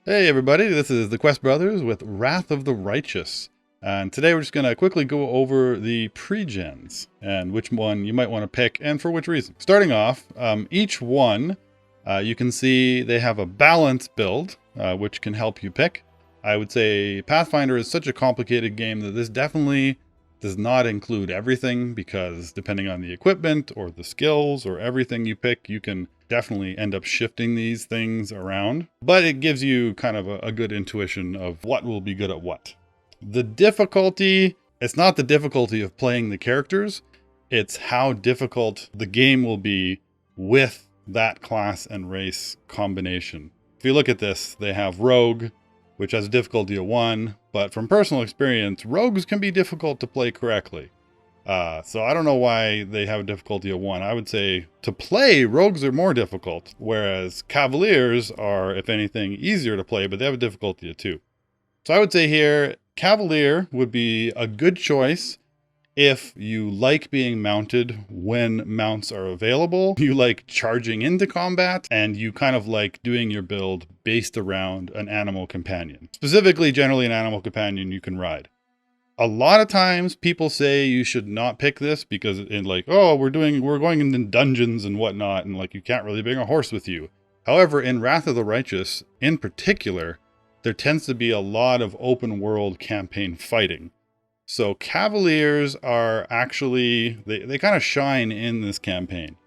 Hey everybody, this is the QuestBrothers with Wrath of the Righteous. And today we're just going to quickly go over the pre-gens and which one you might want to pick and for which reason. Starting off, each one, you can see they have a balance build, which can help you pick. I would say Pathfinder is such a complicated game that this definitely does not include everything, because depending on the equipment or the skills or everything you pick, you can definitely end up shifting these things around. But it gives you kind of a good intuition of what will be good at what. The difficulty, it's not the difficulty of playing the characters, it's how difficult the game will be with that class and race combination. If you look at this, they have Rogue, which has a difficulty of 1, but from personal experience, rogues can be difficult to play correctly. So I don't know why they have a difficulty of 1. I would say to play, rogues are more difficult, whereas cavaliers are, if anything, easier to play, but they have a difficulty of 2. So I would say here, cavalier would be a good choice if you like being mounted when mounts are available, you like charging into combat, and you kind of like doing your build based around an animal companion. Specifically, generally an animal companion you can ride. A lot of times people say you should not pick this because in like, oh, we're going into dungeons and whatnot, and like you can't really bring a horse with you. However, in Wrath of the Righteous in particular, there tends to be a lot of open world campaign fighting. So cavaliers are actually, they kind of shine in this campaign.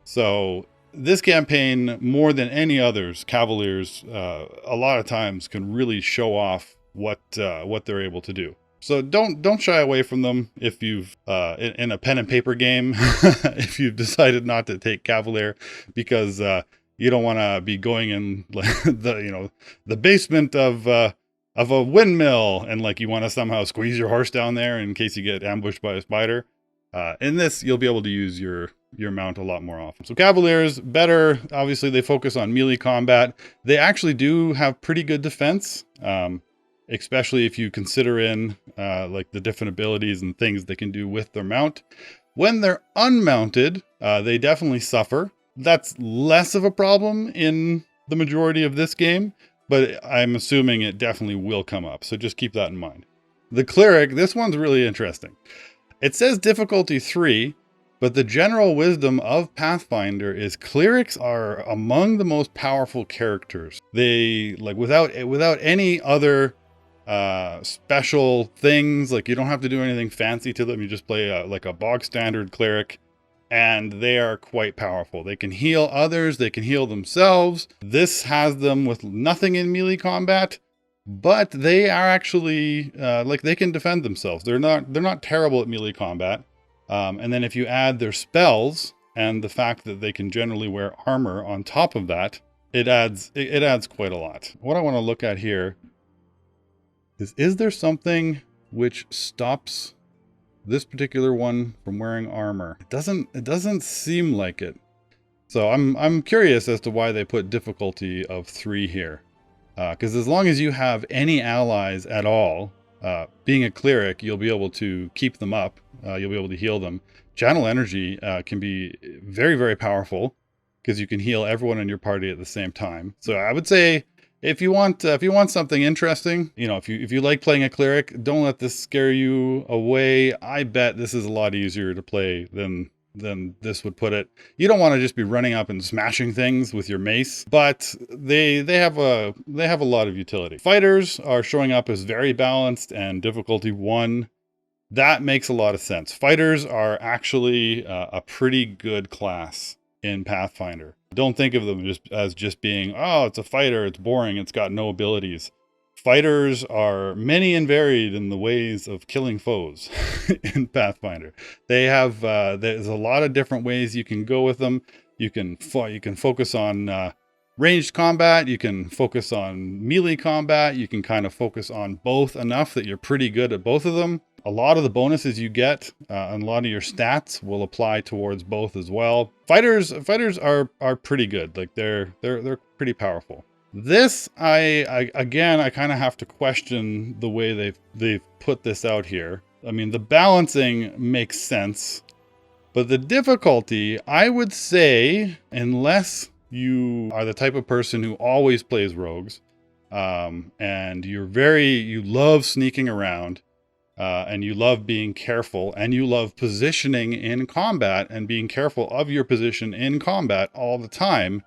So this campaign, more than any others, cavaliers a lot of times can really show off what they're able to do. So don't shy away from them if you've in a pen and paper game if you've decided not to take cavalier, because you don't want to be going in the basement of a windmill and like you want to somehow squeeze your horse down there in case you get ambushed by a spider. In this, you'll be able to use your mount a lot more often. So cavaliers, better. Obviously, they focus on melee combat. They actually do have pretty good defense, especially if you consider in like the different abilities and things they can do with their mount. When they're unmounted, they definitely suffer. That's less of a problem in the majority of this game, but I'm assuming it definitely will come up. So just keep that in mind. The Cleric, this one's really interesting. It says difficulty 3, but the general wisdom of Pathfinder is clerics are among the most powerful characters. They, like, without any other special things, like you don't have to do anything fancy to them. You just play like a bog standard cleric, and they are quite powerful. They can heal others, they can heal themselves. This has them with nothing in melee combat, but they are actually like they can defend themselves. They're not terrible at melee combat. And then if you add their spells and the fact that they can generally wear armor on top of that, it adds quite a lot. What I want to look at here is there something which stops this particular one from wearing armor? It doesn't seem like it. So I'm curious as to why they put difficulty of 3 here. Because as long as you have any allies at all, being a cleric, you'll be able to keep them up. You'll be able to heal them. Channel energy can be very, very powerful because you can heal everyone in your party at the same time. So I would say if you want something interesting, if you like playing a cleric, don't let this scare you away. I bet this is a lot easier to play than this would put it. You don't want to just be running up and smashing things with your mace, but they have a lot of utility. Fighters are showing up as very balanced and difficulty 1. That makes a lot of sense. Fighters are actually a pretty good class in Pathfinder. Don't think of them as just being, oh, it's a fighter, it's boring, it's got no abilities. Fighters are many and varied in the ways of killing foes in Pathfinder. They have there's a lot of different ways you can go with them. You can focus on ranged combat. You can focus on melee combat. You can kind of focus on both enough that you're pretty good at both of them. A lot of the bonuses you get and a lot of your stats will apply towards both as well. Fighters are pretty good. Like they're pretty powerful. This, I kind of have to question the way they've put this out here. I mean, the balancing makes sense, but the difficulty, I would say, unless you are the type of person who always plays rogues, and you love sneaking around, and you love being careful, and you love positioning in combat and being careful of your position in combat all the time,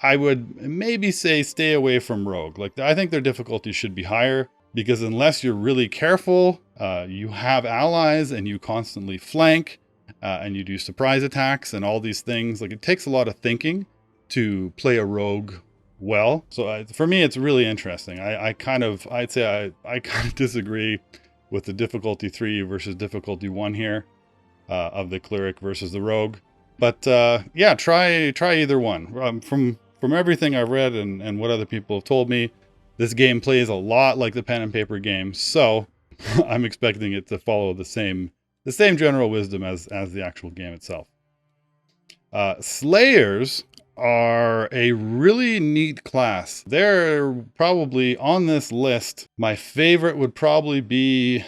I would maybe say stay away from rogue. Like, I think their difficulty should be higher, because unless you're really careful, you have allies and you constantly flank, and you do surprise attacks and all these things. Like, it takes a lot of thinking to play a rogue well. So for me, it's really interesting. I'd say I kind of disagree with the difficulty 3 versus difficulty 1 here, of the cleric versus the rogue. But yeah, try either one. From everything I've read and what other people have told me, this game plays a lot like the pen and paper game, so I'm expecting it to follow the same general wisdom as the actual game itself. Slayers are a really neat class. They're probably on this list. My favorite would probably be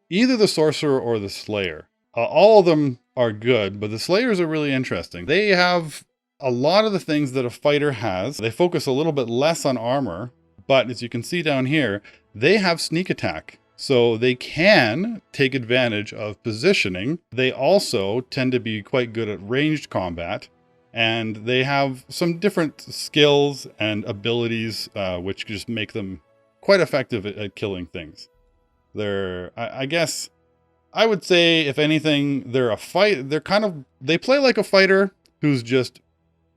either the Sorcerer or the Slayer. All of them are good, but the Slayers are really interesting. They have a lot of the things that a fighter has. They focus a little bit less on armor, but as you can see down here, they have sneak attack. So they can take advantage of positioning. They also tend to be quite good at ranged combat, and they have some different skills and abilities, which just make them quite effective at killing things. I guess I would say, if anything, they play like a fighter who's just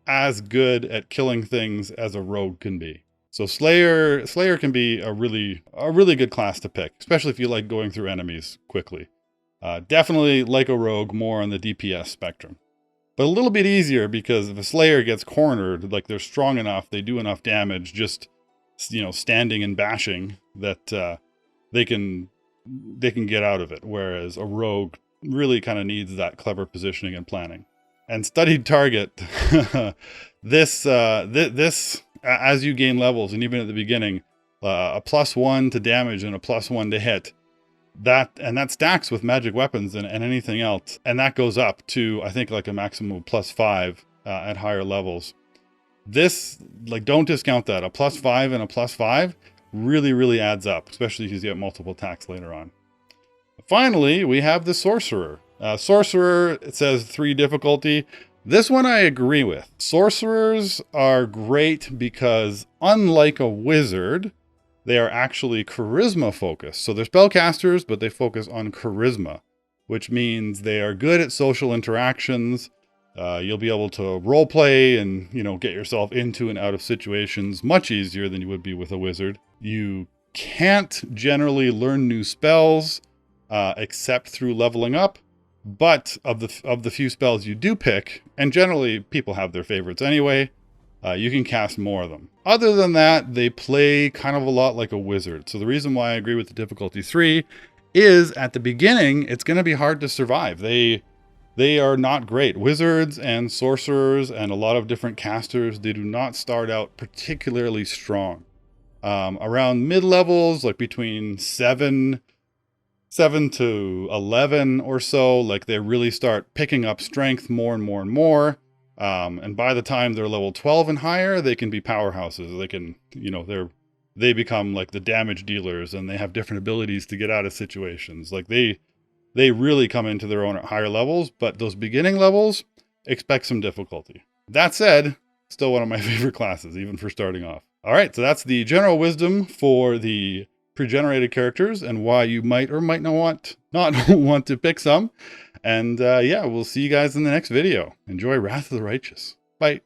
as good at killing things as a rogue can be. So Slayer can be a really good class to pick, especially if you like going through enemies quickly. Definitely like a rogue, more on the DPS spectrum. But a little bit easier, because if a Slayer gets cornered, like, they're strong enough, they do enough damage just, standing and bashing, that they can get out of it. Whereas a rogue really kind of needs that clever positioning and planning. And studied target, this as you gain levels, and even at the beginning, a +1 to damage and a +1 to hit, that stacks with magic weapons and anything else, and that goes up to, I think, like a maximum of +5 at higher levels. This, like, don't discount that. A +5 and a +5 really adds up, especially because you have multiple attacks later on. Finally, we have the Sorcerer. Sorcerer, it says 3 difficulty. This one I agree with. Sorcerers are great because, unlike a wizard, they are actually charisma focused. So they're spellcasters, but they focus on charisma, which means they are good at social interactions. You'll be able to role play and, get yourself into and out of situations much easier than you would be with a wizard. You can't generally learn new spells, except through leveling up. But of the few spells you do pick, and generally people have their favorites anyway, you can cast more of them. Other than that, they play kind of a lot like a wizard. So the reason why I agree with the difficulty 3 is, at the beginning, it's going to be hard to survive. They are not great. Wizards and sorcerers and a lot of different casters, they do not start out particularly strong. Around mid-levels, like between 7 to 11 or so, like, they really start picking up strength more and more and more. And by the time they're level 12 and higher, they can be powerhouses. They can, they become like the damage dealers, and they have different abilities to get out of situations. Like, they really come into their own at higher levels, but those beginning levels, expect some difficulty. That said, still one of my favorite classes, even for starting off. All right, so that's the general wisdom for the pre-generated characters and why you might or might not want to pick some. And yeah, we'll see you guys in the next video. Enjoy Wrath of the Righteous. Bye.